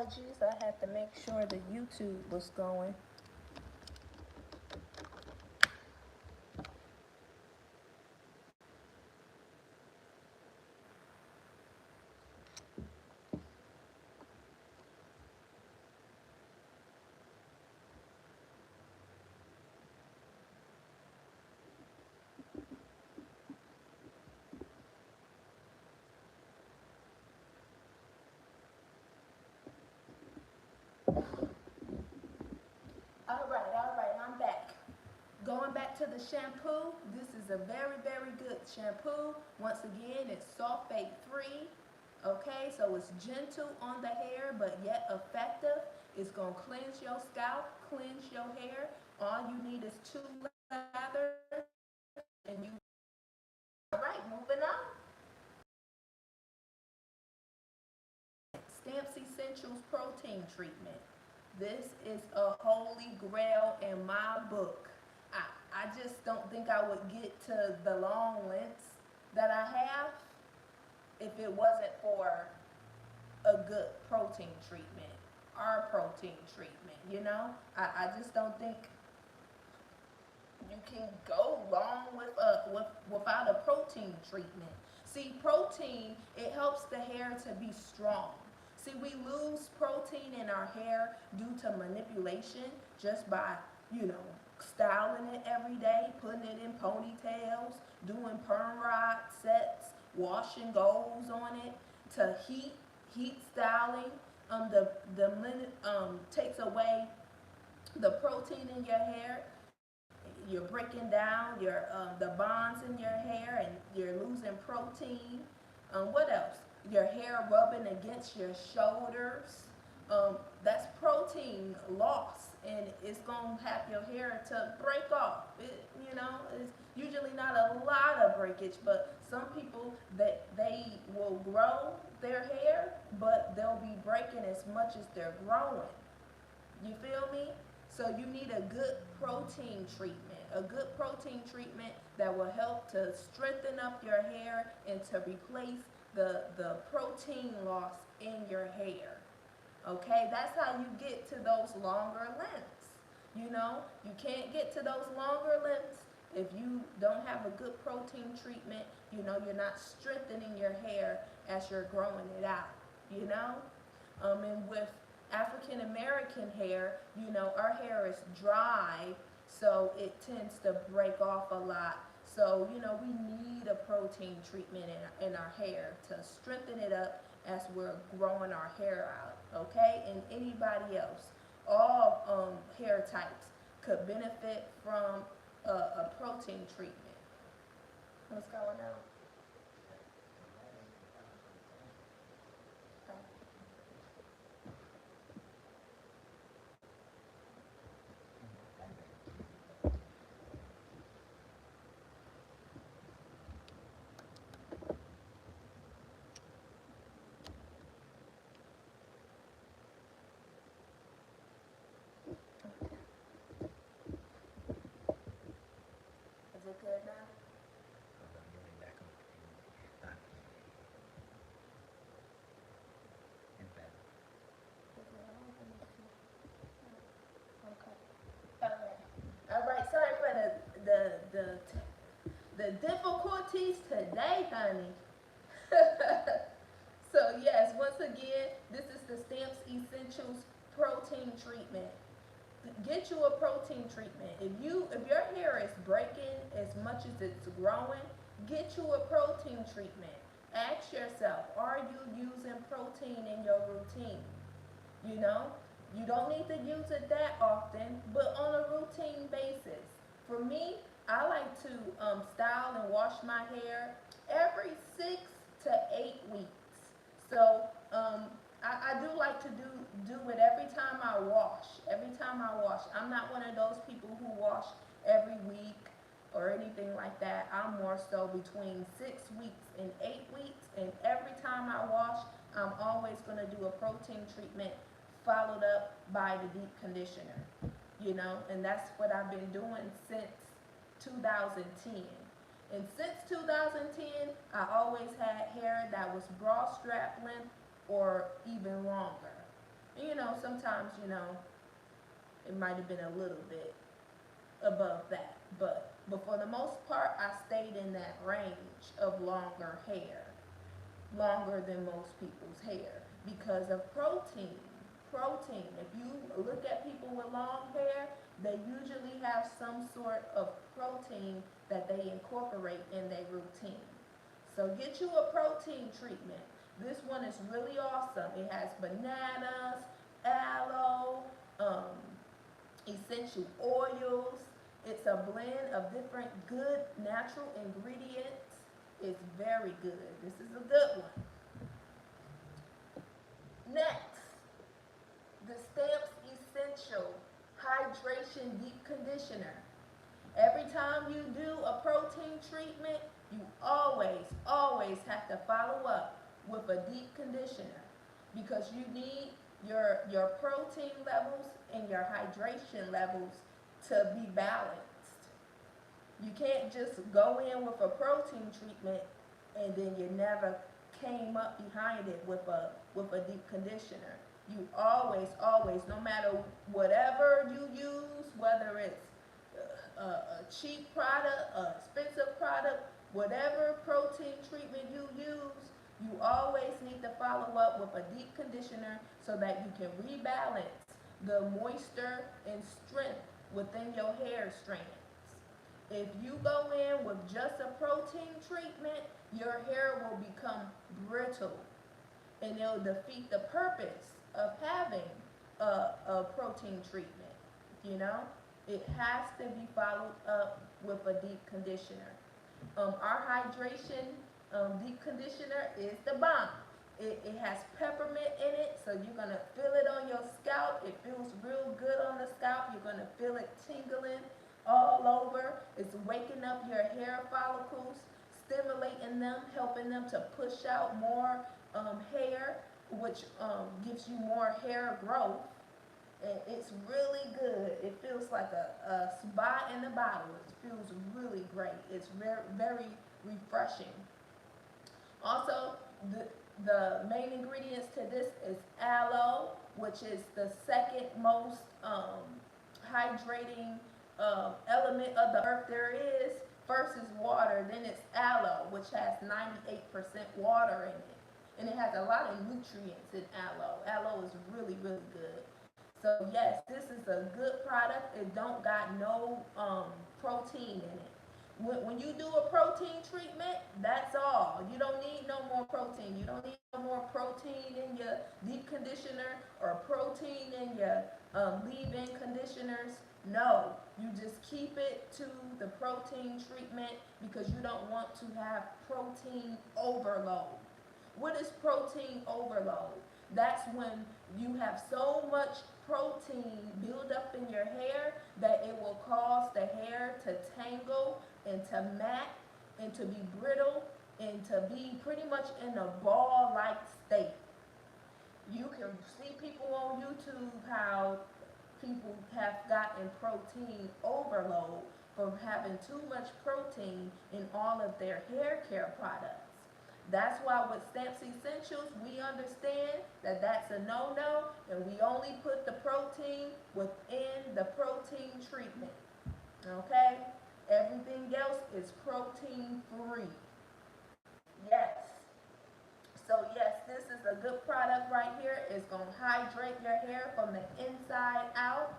apologies. I had to make sure the YouTube was going. All right, I'm back. Going back to the shampoo, this is a very, very good shampoo. Once again, it's sulfate free. Okay, so it's gentle on the hair, but yet effective. It's going to cleanse your scalp, cleanse your hair. All you need is two lathers, and you. All right, moving on. Stamps Essentials Protein Treatment. This is a holy grail in my book. I just don't think I would get to the long lengths that I have if it wasn't for a good protein treatment, our protein treatment, you know? I just don't think you can go long without a protein treatment. See, protein, it helps the hair to be strong. See, we lose protein in our hair due to manipulation just by, you know, styling it every day, putting it in ponytails, doing perm rod sets, washing goals on it, to heat styling. The takes away the protein in your hair. You're breaking down the bonds in your hair, and you're losing protein. What else? Your hair rubbing against your shoulders. That's protein loss, and it's gonna have your hair to break off. It's usually not a lot of breakage, but some people that they will grow their hair, but they'll be breaking as much as they're growing. You feel me? So you need a good protein treatment, a good protein treatment that will help to strengthen up your hair and to replace the protein loss in your hair. Okay, that's how you get to those longer lengths. You can't get to those longer lengths if you don't have a good protein treatment. You're not strengthening your hair as you're growing it out. You know, and with African American hair, our hair is dry, so it tends to break off a lot. So, we need a protein treatment in our hair to strengthen it up as we're growing our hair out, okay? And anybody else, all hair types could benefit from a protein treatment. What's going on? Is it good now? Okay. All right. All right. Sorry for the difficulties today, honey. So yes, once again, this is the Stamps Essentials Protein Treatment. Get you a protein treatment. If your hair is breaking as much as it's growing, get you a protein treatment. Ask yourself, are you using protein in your routine? You know, you don't need to use it that often, but on a routine basis. For me, I like to style and wash my hair every 6 to 8 weeks. So I do like to do it every time I wash. Every time I wash, I'm not one of those people who wash every week or anything like that. I'm more so between 6 weeks and 8 weeks, and every time I wash, I'm always going to do a protein treatment followed up by the deep conditioner. And that's what I've been doing since 2010. And since 2010, I always had hair that was bra strap length or even longer. And, sometimes, it might have been a little bit above that. But for the most part, I stayed in that range of longer hair, longer than most people's hair because of protein. Protein. If you look at people with long hair, they usually have some sort of protein that they incorporate in their routine. So get you a protein treatment. This one is really awesome. It has bananas, aloe, um, essential oils. It's a blend of different good natural ingredients. It's very good. This is a good one. Next, the Stamps Essential Hydration Deep Conditioner. Every time you do a protein treatment, you always have to follow up with a deep conditioner because you need your protein levels and your hydration levels to be balanced. You can't just go in with a protein treatment and then you never came up behind it with a deep conditioner. You always, no matter whatever you use, whether it's a cheap product, an expensive product, whatever protein treatment you use, you always need to follow up with a deep conditioner so that you can rebalance the moisture and strength within your hair strands. If you go in with just a protein treatment, your hair will become brittle and it'll defeat the purpose of having a protein treatment. You know, it has to be followed up with a deep conditioner. Our hydration deep conditioner is the bomb. It has peppermint in it, so you're gonna feel it on your scalp. It feels real good on the scalp. You're gonna feel it tingling all over. It's waking up your hair follicles, stimulating them, helping them to push out more hair, which gives you more hair growth. And it's really good. It feels like a spa in the bottle. It feels really great. It's very refreshing. Also, the main ingredients to this is aloe, which is the second most hydrating element of the earth there is. First is water, then it's aloe, which has 98% water in it. And it has a lot of nutrients in aloe. Aloe is really good. So yes, this is a good product. It don't got no protein in it. When you do a protein treatment, that's all. You don't need no more protein. You don't need no more protein in your deep conditioner or protein in your leave-in conditioners. No, you just keep it to the protein treatment because you don't want to have protein overload. What is protein overload? That's when you have so much protein build up in your hair that it will cause the hair to tangle and to mat and to be brittle and to be pretty much in a ball-like state. You can see people on YouTube how people have gotten protein overload from having too much protein in all of their hair care products. That's why with Stamps Essentials, we understand that that's a no-no, and we only put the protein within the protein treatment. Okay? Everything else is protein free. Yes. So yes, this is a good product right here. It's going to hydrate your hair from the inside out.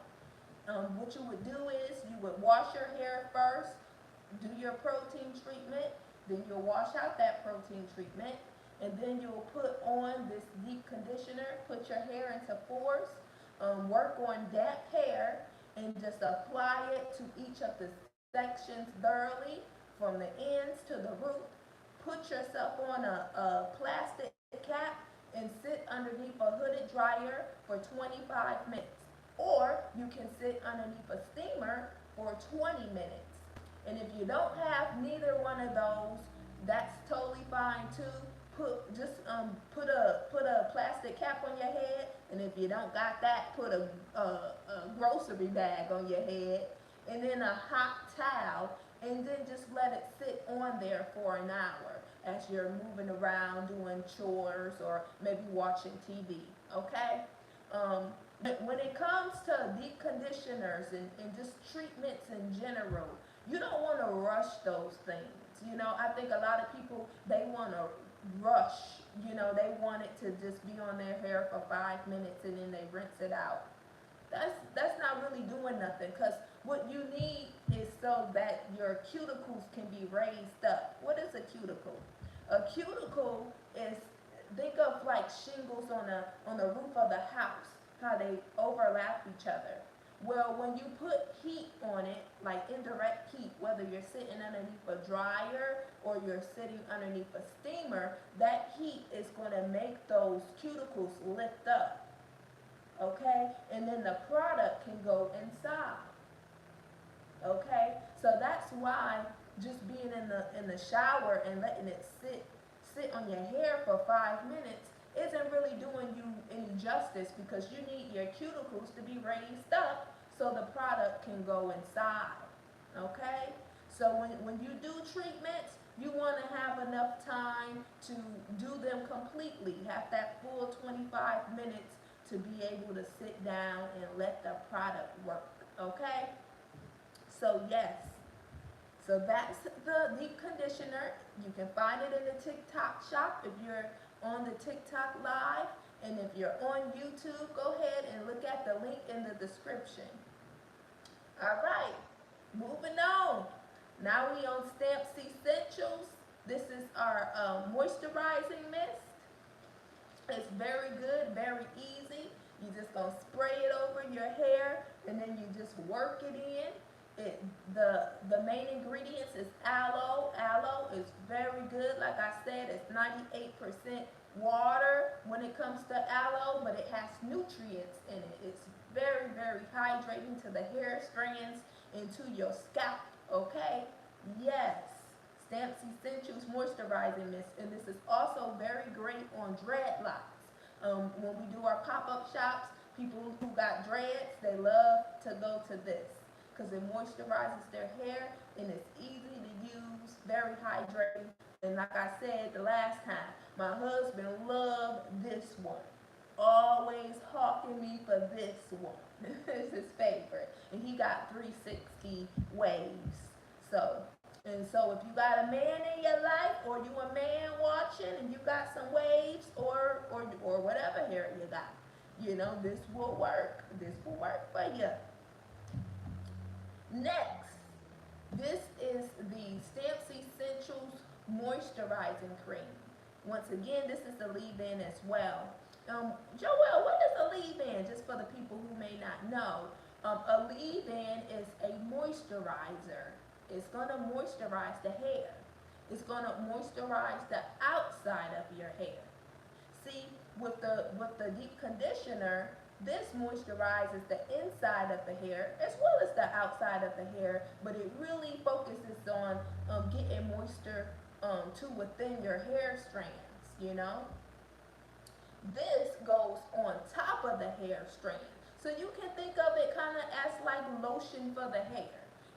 What you would do is you would wash your hair first, do your protein treatment, then you'll wash out that protein treatment, and then you'll put on this deep conditioner, put your hair into force, work on damp hair, and just apply it to each of the sections thoroughly, from the ends to the root. Put yourself on a plastic cap and sit underneath a hooded dryer for 25 minutes. Or you can sit underneath a steamer for 20 minutes. And if you don't have neither one of those, that's totally fine too. Put a plastic cap on your head, and if you don't got that, put a grocery bag on your head, and then a hot towel, and then just let it sit on there for an hour as you're moving around doing chores or maybe watching TV. Okay? Um, when it comes to deep conditioners and just treatments in general, you don't want to rush those things. You know, I think a lot of people, they want to rush. You know, they want it to just be on their hair for 5 minutes and then they rinse it out. That's not really doing nothing, because what you need is so that your cuticles can be raised up. What is a cuticle? A cuticle is, think of like shingles on the roof of the house, how they overlap each other. Well, when you put heat on it, like indirect heat, whether you're sitting underneath a dryer or you're sitting underneath a steamer, that heat is going to make those cuticles lift up, okay? And then the product can go inside, okay? So that's why just being in the shower and letting it sit on your hair for 5 minutes isn't really doing you any justice, because you need your cuticles to be raised up so the product can go inside, okay? So when you do treatments, you want to have enough time to do them completely. Have that full 25 minutes to be able to sit down and let the product work, okay? So yes, so that's the deep conditioner. You can find it in the TikTok shop if you're on the TikTok live. And if you're on YouTube, go ahead and look at the link in the description. All right, moving on. Now we on Stamps Essentials. This is our moisturizing mist. It's very good, very easy. You just gonna spray it over your hair and then you just work it in. The main ingredients is aloe. Aloe is very good. Like I said, it's 98% water when it comes to aloe, but it has nutrients in it. It's very, very hydrating to the hair strands and to your scalp. Okay? Yes. Stamps Essentials Moisturizing Mist. And this is also very great on dreadlocks. When we do our pop-up shops, people who got dreads, they love to go to this because it moisturizes their hair and it's easy to use, very hydrating. And like I said the last time, my husband loved this one. Always hawking me for this one. It's his favorite. And he got 360 waves. So, and so if you got a man in your life, or you a man watching and you got some waves or whatever hair you got, you know, this will work. This will work for you. Next, this is the Stamps Essentials Moisturizing Cream. Once again, this is the leave-in as well. Joelle, what is a leave-in? Just for the people who may not know, a leave-in is a moisturizer. It's going to moisturize the hair. It's going to moisturize the outside of your hair. See, with the deep conditioner, this moisturizes the inside of the hair as well as the outside of the hair, but it really focuses on getting moisture to within your hair strands, you know. This goes on top of the hair strand. So you can think of it kind of as like lotion for the hair.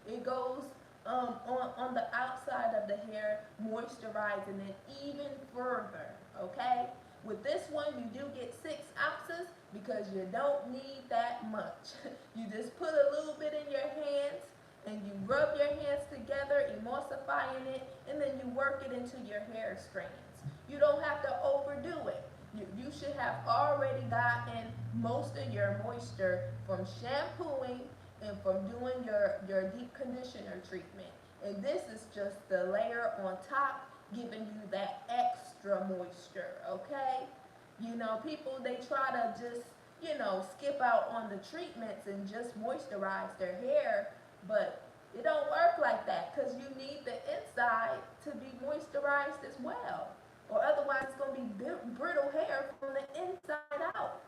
It goes on the outside of the hair, moisturizing it even further, okay? With this one, you do get 6 ounces because you don't need that much. You just put a little bit in your hands and you rub your hands together, emulsifying it, and then you work it into your hair strands. You don't have to overdo it. You should have already gotten most of your moisture from shampooing and from doing your deep conditioner treatment. And this is just the layer on top, giving you that extra moisture, okay? You know, people, they try to just, you know, skip out on the treatments and just moisturize their hair, but it don't work like that, because you need the inside to be moisturized as well. Or otherwise it's going to be brittle hair from the inside out.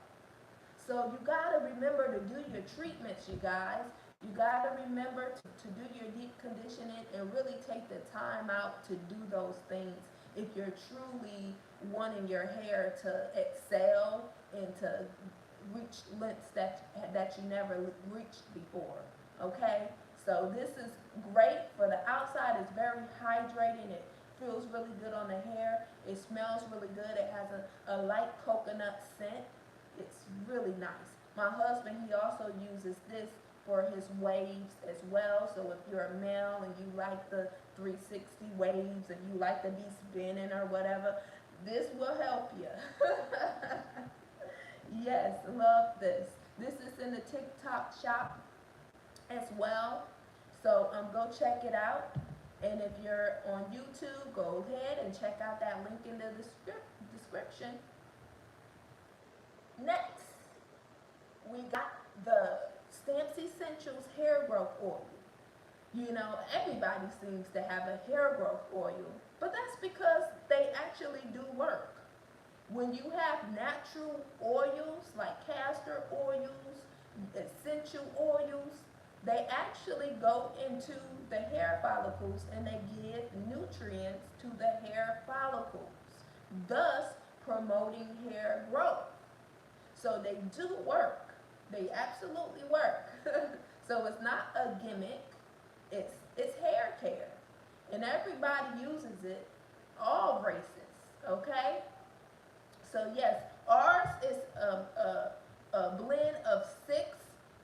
So you got to remember to do your treatments, you guys. You got to remember to do your deep conditioning and really take the time out to do those things if you're truly wanting your hair to excel and to reach lengths that you never reached before, okay? So this is great for the outside. It's very hydrating. It feels really good on the hair. It smells really good. It has a light coconut scent. It's really nice. My husband, he also uses this for his waves as well. So if you're a male and you like the 360 waves and you like to be spinning or whatever, this will help you. Yes, love this. This is in the TikTok shop as well. So go check it out. And if you're on YouTube, go ahead and check out that link in the description. Next, we got the Stamps Essentials Hair Growth Oil. You know, everybody seems to have a hair growth oil, but that's because they actually do work. When you have natural oils like castor oils, essential oils, they actually go into the hair follicles and they give nutrients to the hair follicles, thus promoting hair growth. So they do work. They absolutely work. So it's not a gimmick. It's hair care. And everybody uses it, all races, okay? So yes, ours is a blend of 6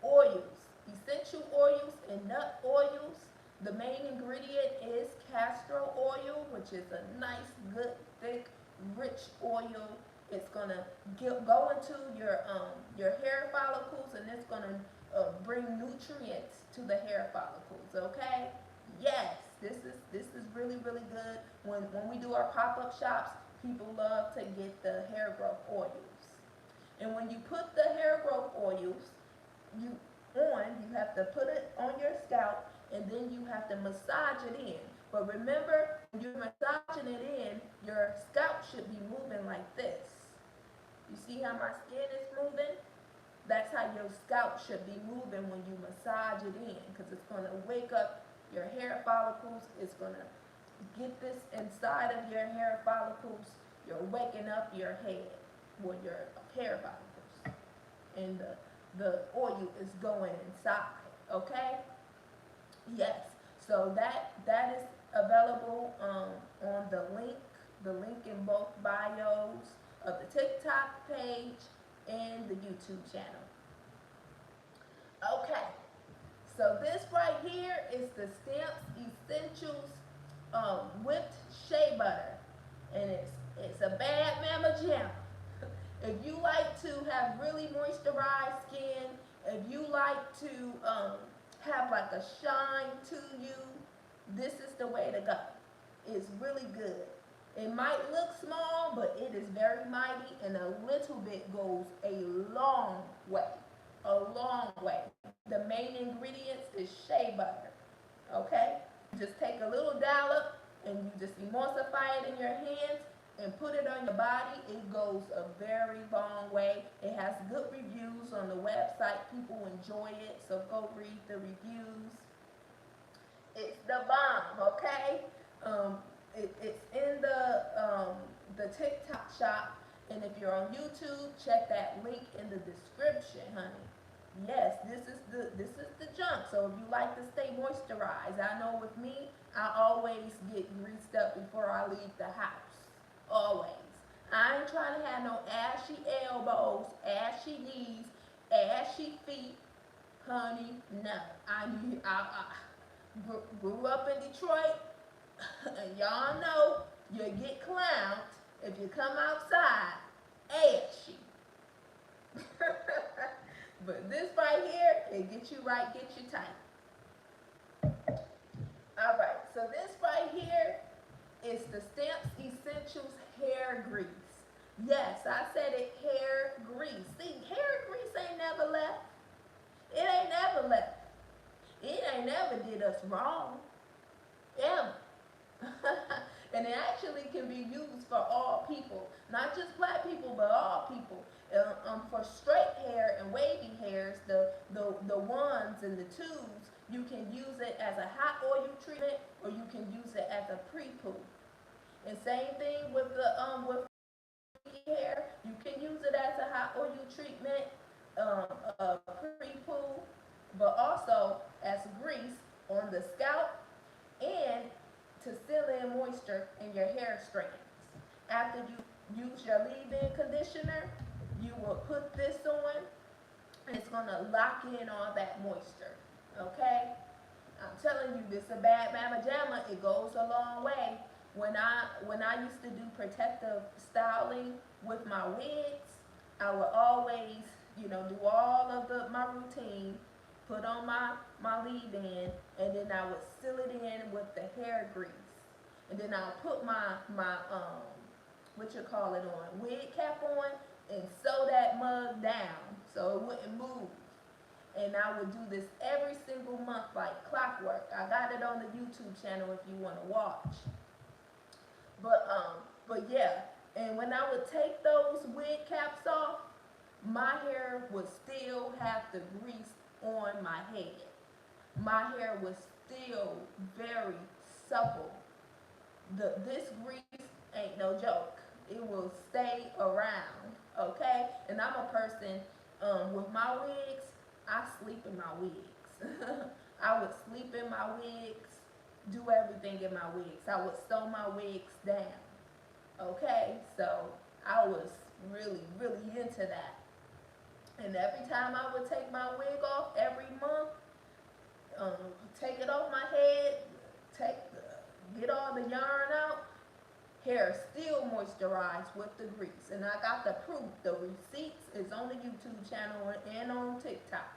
oils, essential oils and nut oils. The main ingredient is castor oil, which is a nice, good, thick, rich oil. It's gonna go into your hair follicles, and it's gonna bring nutrients to the hair follicles. Okay? Yes, this is really good. When we do our pop-up shops, people love to get the hair growth oils. And when you put the hair growth oils you have to put it on your scalp, and then you have to massage it in. But remember, when you're massaging it in, your scalp should be moving like this. You see how my skin is moving? That's how your scalp should be moving when you massage it in, because it's going to wake up your hair follicles. It's going to get this inside of your hair follicles. You're waking up your head, well, your hair follicles, and the oil is going inside. Okay? Yes. So that is available on the link in both bios of the TikTok page and the YouTube channel. Okay. So this right here is the Stamps Essentials whipped shea butter, and it's a bad mama jam. If you like to have really moisturized skin, if you like to have like a shine to you, this is the way to go. It's really good. It might look small, but it is very mighty, and a little bit goes a long way. A long way. The main ingredients is shea butter. Okay? Just take a little dollop and you just emulsify it in your hands and put it on your body. It goes a very long way. It has good reviews on the website. People enjoy it, so go read the reviews. It's the bomb, okay? It's in the TikTok shop, and if you're on YouTube, check that link in the description, honey. Yes, this is the junk. So if you like to stay moisturized, I know with me, I always get greased up before I leave the house. Always. I ain't trying to have no ashy elbows, ashy knees, ashy feet, honey. No, I grew up in Detroit, and y'all know you get clowned if you come outside ashy. But this right here, it gets you right, gets you tight. Alright, so this right here is the Stamps Essentials Hair Grease. Yes, I said it, hair grease. See, hair grease ain't never left. It ain't never left. It ain't never did us wrong. Ever. And it actually can be used for all people, not just black people, but all people. For straight hair and wavy hairs, the ones and the tubes, you can use it as a hot oil treatment, or you can use it as a pre-poo. And same thing with the with hair, you can use it as a hot oil treatment, pre-poo, but also as grease on the scalp and to seal in moisture in your hair strands. After you use your leave-in conditioner, you will put this on, and it's gonna lock in all that moisture. Okay? I'm telling you, this is a bad mama jamma. It goes a long way. When I used to do protective styling with my wigs, I would always, do all of my routine, put on my leave-in, and then I would seal it in with the hair grease, and then I'll put my what you call it on wig cap on, and sew that mug down so it wouldn't move. And I would do this every single month like clockwork. I got it on the YouTube channel if you want to watch. But yeah, and when I would take those wig caps off, my hair would still have the grease on my head. My hair was still very supple. This grease ain't no joke. It will stay around, okay? And I'm a person, with my wigs, I sleep in my wigs. I would sleep in my wigs, do everything in my wigs. I would sew my wigs down, okay? So I was really, really into that. And every time I would take my wig off every month, take it off my head, get all the yarn out, hair still moisturized with the grease. And I got the proof. The receipts is on the YouTube channel and on TikTok.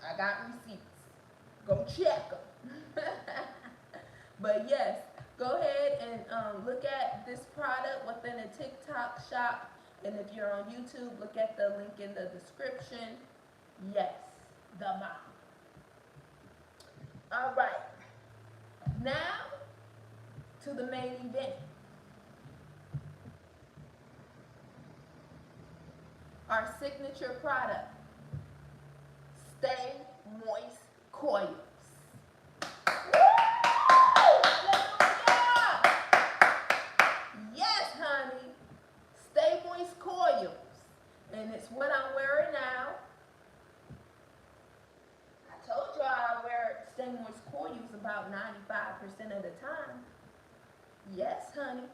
I got receipts. Go check them. But yes, go ahead and look at this product within a TikTok shop. And if you're on YouTube, look at the link in the description. Yes, the mop. All right. Now to the main event. Our signature product, Stay Moist Coils. Yes, honey. Stay Moist Coils. And it's what I'm wearing now. I told you I wear Stay Moist Coils about 95% of the time. Yes, honey.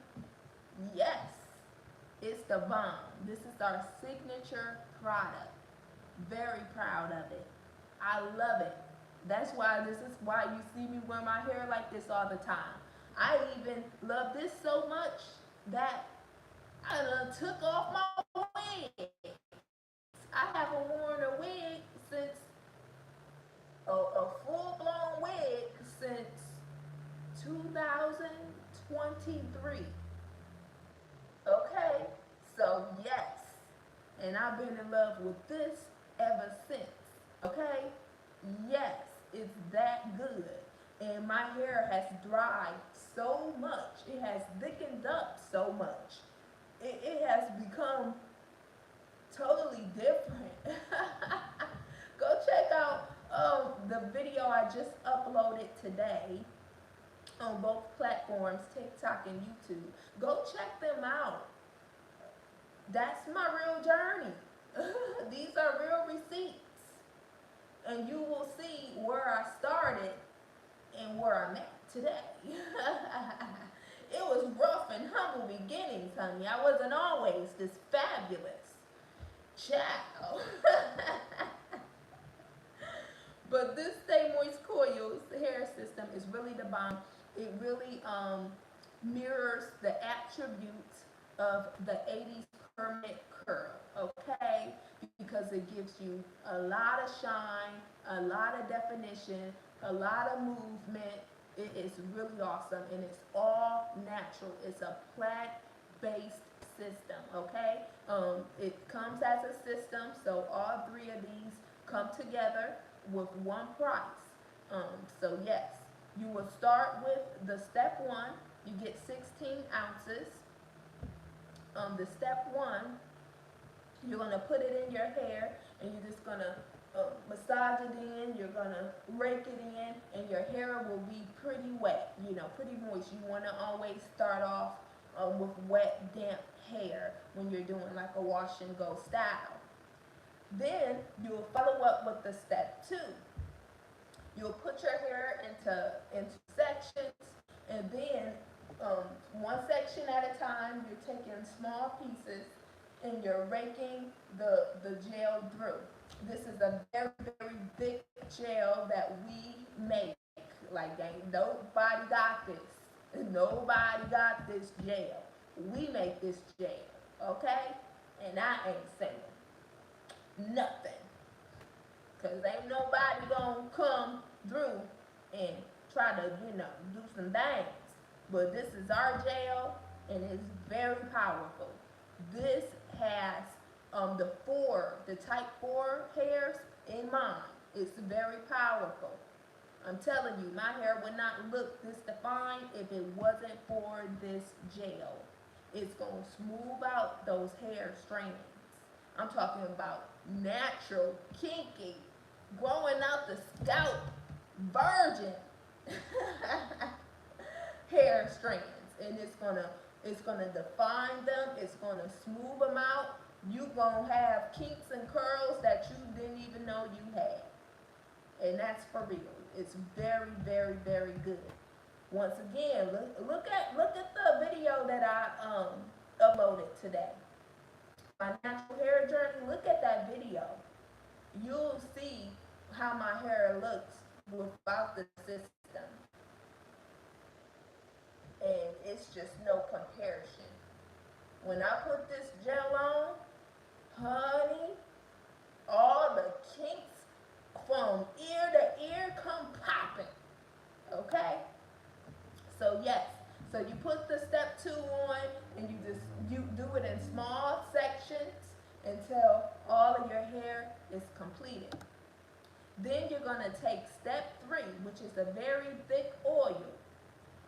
Yes. It's the bomb. This is our signature product. Very proud of it. I love it. This is why you see me wear my hair like this all the time. I even love this so much that I took off my wig. I haven't worn a wig since a full-blown wig since 2023. Okay, so yes, and I've been in love with this ever since. Okay, yes, it's that good. And my hair has dried so much, it has thickened up so much, it has become totally different. Go check out the video I just uploaded today on both platforms, TikTok and YouTube. Go check them out. That's my real journey. These are real receipts. And you will see where I started and where I'm at today. It was rough and humble beginnings, honey. I wasn't always this fabulous child. But this Stay Moist Coils hair system is really the bomb. It really mirrors the attributes of the 80s permanent curl, okay? Because it gives you a lot of shine, a lot of definition, a lot of movement. It is really awesome, and it's all natural. It's a plant-based system, okay? It comes as a system, so all three of these come together with one price. So yes, you will start with the step one. You get 16 ounces. The step one, you're gonna put it in your hair, and you're just gonna massage it in. You're gonna rake it in, and your hair will be pretty wet. Pretty moist. You wanna always start off with wet, damp hair when you're doing like a wash and go style. Then you'll follow up with the step two. You'll put your hair into sections, and then one section at a time, you're taking small pieces, and you're raking the gel through. This is a very, very thick gel that we make. Like, ain't nobody got this. Nobody got this gel. We make this gel, okay? And I ain't saying nothing. Because ain't nobody gonna come through and try to, do some things. But this is our gel, and it's very powerful. This has the type 4 hairs in mind. It's very powerful. I'm telling you, my hair would not look this defined if it wasn't for this gel. It's going to smooth out those hair strands. I'm talking about natural, kinky, growing out the scalp, virgin hair strands. And it's gonna define them. It's gonna smooth them out. You gonna have kinks and curls that you didn't even know you had. And that's for real. It's very, very, very good. Once again, look at the video that I uploaded today. My natural hair journey. Look at that video. You'll see how my hair looks without the system, and it's just no comparison. When I put this gel on, honey, all the kinks from ear to ear come popping. Okay? So yes, so you put the step 2 on, and you do it in small sections until all of your hair is completed. Then you're going to take step 3, which is a very thick oil.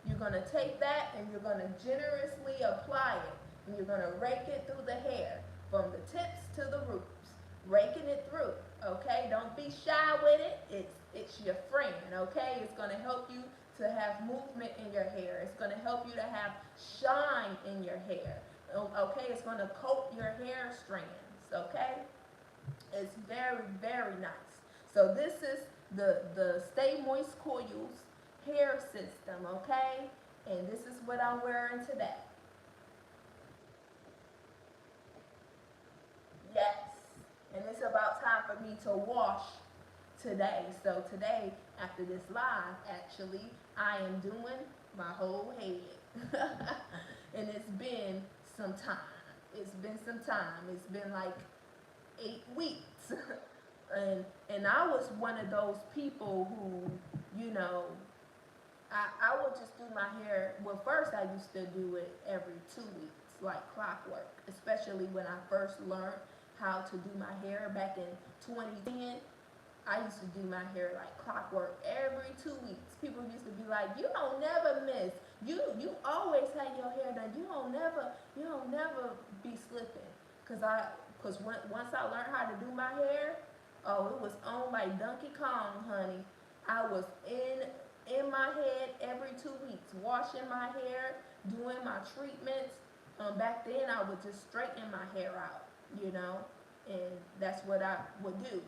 You're going to take that and you're going to generously apply it. And you're going to rake it through the hair from the tips to the roots. Raking it through, okay? Don't be shy with it. It's your friend, okay? It's going to help you to have movement in your hair. It's going to help you to have shine in your hair, okay? It's going to coat your hair strands, okay? It's very, very nice. So this is the Stay Moist Coils hair system, okay? And this is what I'm wearing today. Yes. And it's about time for me to wash today. So today, after this live, actually, I am doing my whole head. And it's been some time. It's been some time. It's been like 8 weeks. and I was one of those people who, I would just do my hair. Well, first I used to do it every 2 weeks, like clockwork, especially when I first learned how to do my hair back in 2010. I used to do my hair like clockwork every 2 weeks. People used to be like, "You don't never miss. You always have your hair done. You don't never be slipping." Cause once I learned how to do my hair, oh, it was on like Donkey Kong, honey. I was in my head every 2 weeks, washing my hair, doing my treatments. Back then, I would just straighten my hair out, and that's what I would do.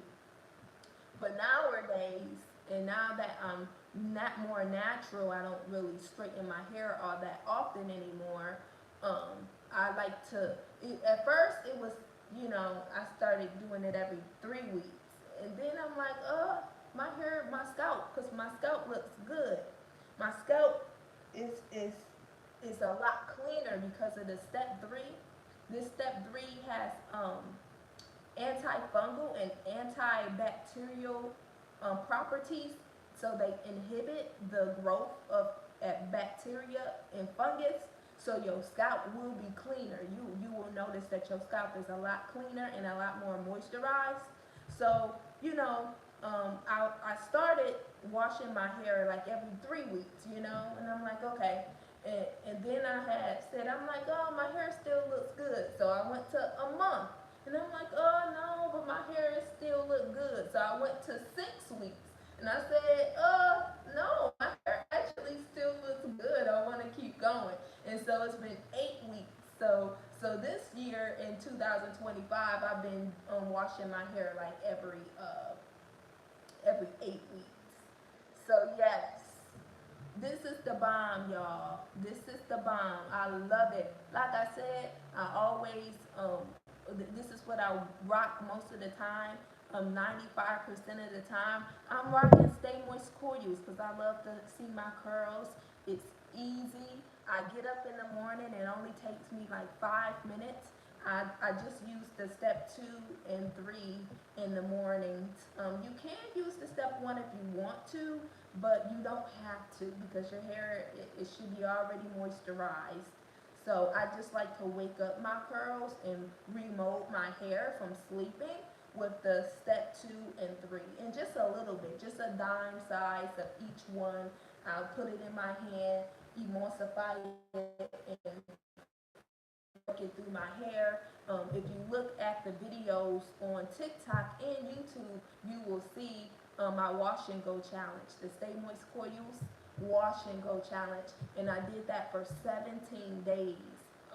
But nowadays, and now that I'm not more natural, I don't really straighten my hair all that often anymore. I like to. At first, it was, I started doing it every 3 weeks, and then I'm like, my scalp, because my scalp looks good. My scalp is a lot cleaner because of the step 3. This step 3 has antifungal and antibacterial properties, so they inhibit the growth of bacteria and fungus. So your scalp will be cleaner. You will notice that your scalp is a lot cleaner and a lot more moisturized. So I started washing my hair like every 3 weeks, and I'm like, okay. And then I had said, I'm like, oh, my hair still looks good. So I went to a month. And I'm like, oh, no, but my hair still look good. So I went to 6 weeks. And I said, no, my hair actually still looks good. I want to keep going. And so it's been 8 weeks. So this year in 2025, I've been washing my hair like every 8 weeks. So yes, this is the bomb, y'all. This is the bomb. I love it. Like I said, I always This is what I rock most of the time. 95% of the time, I'm rocking Stay Moist coils because I love to see my curls. It's easy. I get up in the morning. It only takes me like 5 minutes. I just use the step 2 and 3 in the mornings. You can use the step 1 if you want to, but you don't have to because your hair, it should be already moisturized. So I just like to wake up my curls and remold my hair from sleeping with the step 2 and 3, and just a little bit, just a dime size of each one. I'll put it in my hand, emulsify it, and work it through my hair. If you look at the videos on TikTok and YouTube, you will see my wash and go challenge, the Stay Moist Coils wash and go challenge, and I did that for 17 days.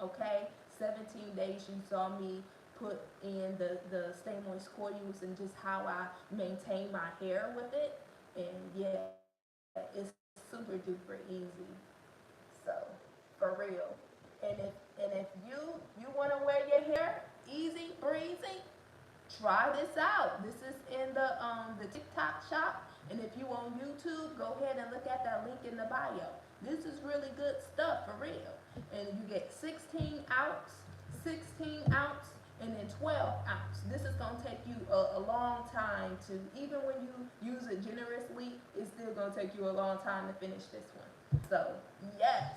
Okay, 17 days. You saw me put in the Stay Moist Coils and just how I maintain my hair with it, and yeah, it's super duper easy. So for real. And if you want to wear your hair easy breezy, try this out. This is in the TikTok shop, and if you on YouTube, go ahead and look at that link in the bio. This is really good stuff for real. And you get 16 ounce, 16 ounce, and then 12 ounce. This is gonna take you a long time to, even when you use it generously, it's still gonna take you a long time to finish this one. So yes.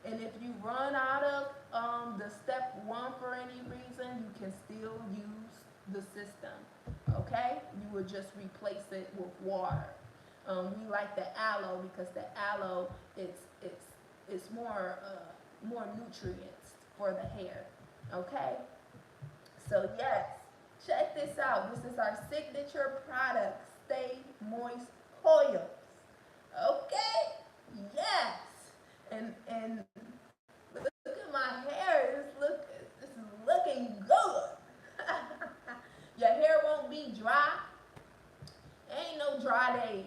And if you run out of the step 1 for any reason, you can still use the system. Okay, you would just replace it with water. We like the aloe because the aloe, it's more nutrients for the hair. Okay, so yes, check this out. This is our signature product, Stay Moist Coils. Okay, yes, and look at my hair. This is looking good. Your hair won't be dry. Ain't no dry days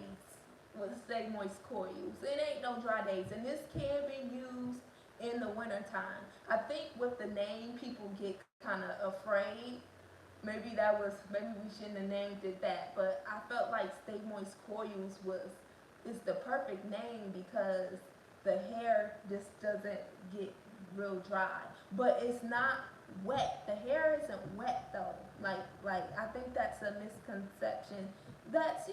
with Stay Moist Coils. It ain't no dry days. And this can be used in the wintertime. I think with the name, people get kind of afraid. Maybe we shouldn't have named it that. But I felt like Stay Moist Coils is the perfect name because the hair just doesn't get real dry. But it's not wet. The hair isn't wet though. Like I think that's a misconception that's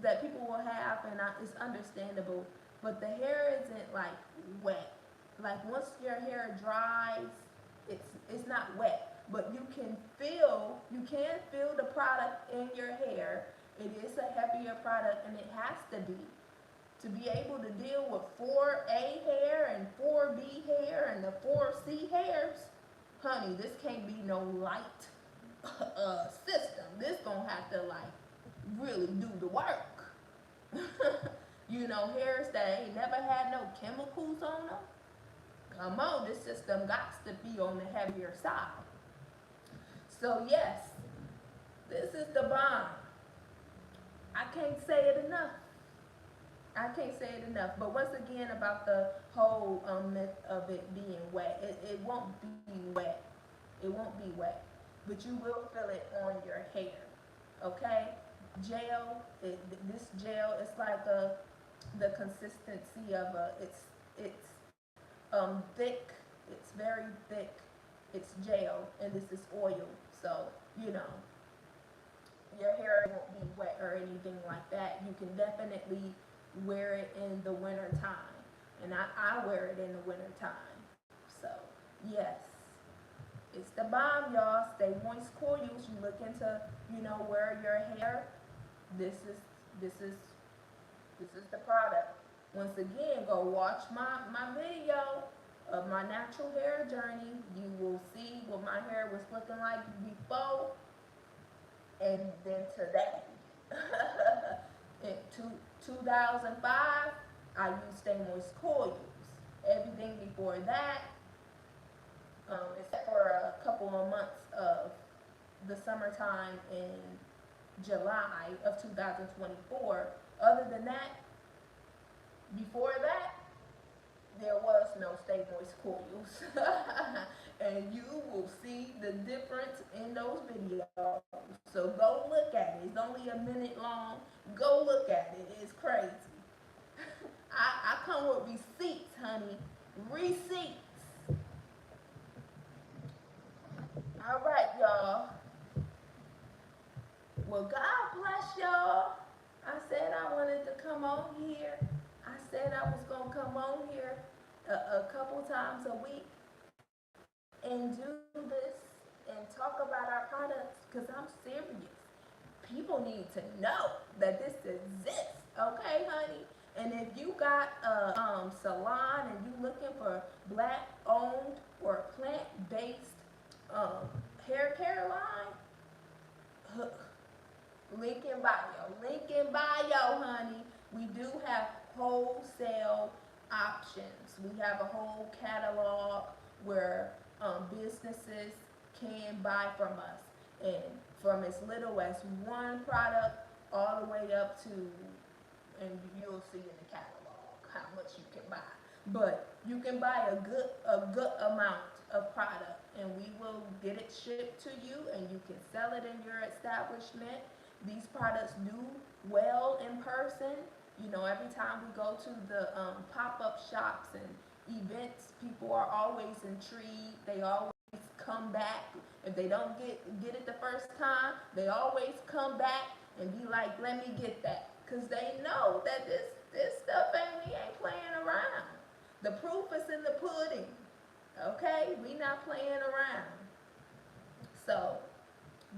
that people will have, and it's understandable. But the hair isn't like wet. Like once your hair dries, it's not wet, but you can feel the product in your hair. It is a heavier product, and it has to be able to deal with 4A hair and 4B hair and the 4C hairs. Honey, this can't be no light system. This gonna have to like really do the work. Hairs that ain't never had no chemicals on them. Come on, this system got to be on the heavier side. So yes, this is the bomb. I can't say it enough. I can't say it enough. But once again, about the whole myth of it being wet, it won't be wet. It won't be wet, but you will feel it on your hair. Okay, this gel, it's like the consistency of it's thick. It's very thick. It's gel, and this is oil. So you know your hair won't be wet or anything like that. You can definitely wear it in the winter time, and I wear it in the winter time. So yes, it's the bomb, y'all. Stay Moist Coils. You look into wear your hair. This is this is this is the product. Once again, go watch my video of my natural hair journey. You will see what my hair was looking like before and then today. In 2005, I used Stay Moist Coils. Everything before that, except for a couple of months of the summertime in July of 2024. Other than that, before that, there was no Stay Moist Coils. and you will see the difference in those videos. So go look at it. It's only a minute long. Go look at it. It's crazy. I come with receipts, honey. Receipts. All right, y'all. Well, God bless y'all. I said I wanted to come on here. I said I was going to come on here a couple times a week and do this and talk about our products because I'm serious. People need to know that this exists, okay, honey? And if you got a salon and you looking for black owned or plant based um, hair care line, link in bio. Link in bio, honey. We do have wholesale options. We have a whole catalog where businesses can buy from us. And from as little as one product all the way up to, and you'll see in the catalog how much you can buy. But you can buy a good amount of product and we will get it shipped to you and you can sell it in your establishment. These products do well in person. You know, every time we go to the pop-up shops and events, people are always intrigued. They always come back. If they don't get it the first time, they always come back and be like, let me get that. Because they know that this stuff we ain't playing around. The proof is in the pudding. Okay? We not playing around. So,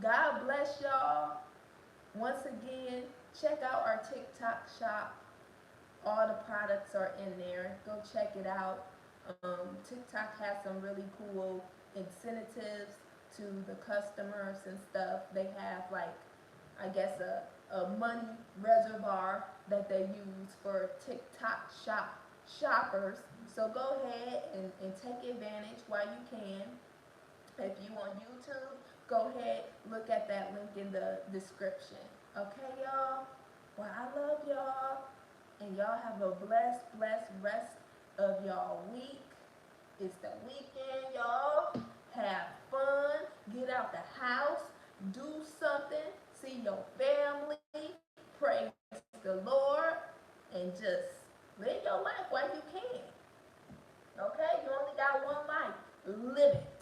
God bless y'all. Once again, check out our TikTok shop. All the products are in there. Go check it out. TikTok has some really cool incentives to the customers and stuff. They have like, I guess a money reservoir that they use for TikTok shoppers. So go ahead and take advantage while you can. If you on YouTube, go ahead, look at that link in the description. Okay, y'all? Well, I love y'all. And y'all have a blessed rest of y'all week. It's the weekend, y'all. Have fun. Get out the house. Do something. See your family. Praise the Lord. And just live your life while you can. Okay? You only got one life. Live it.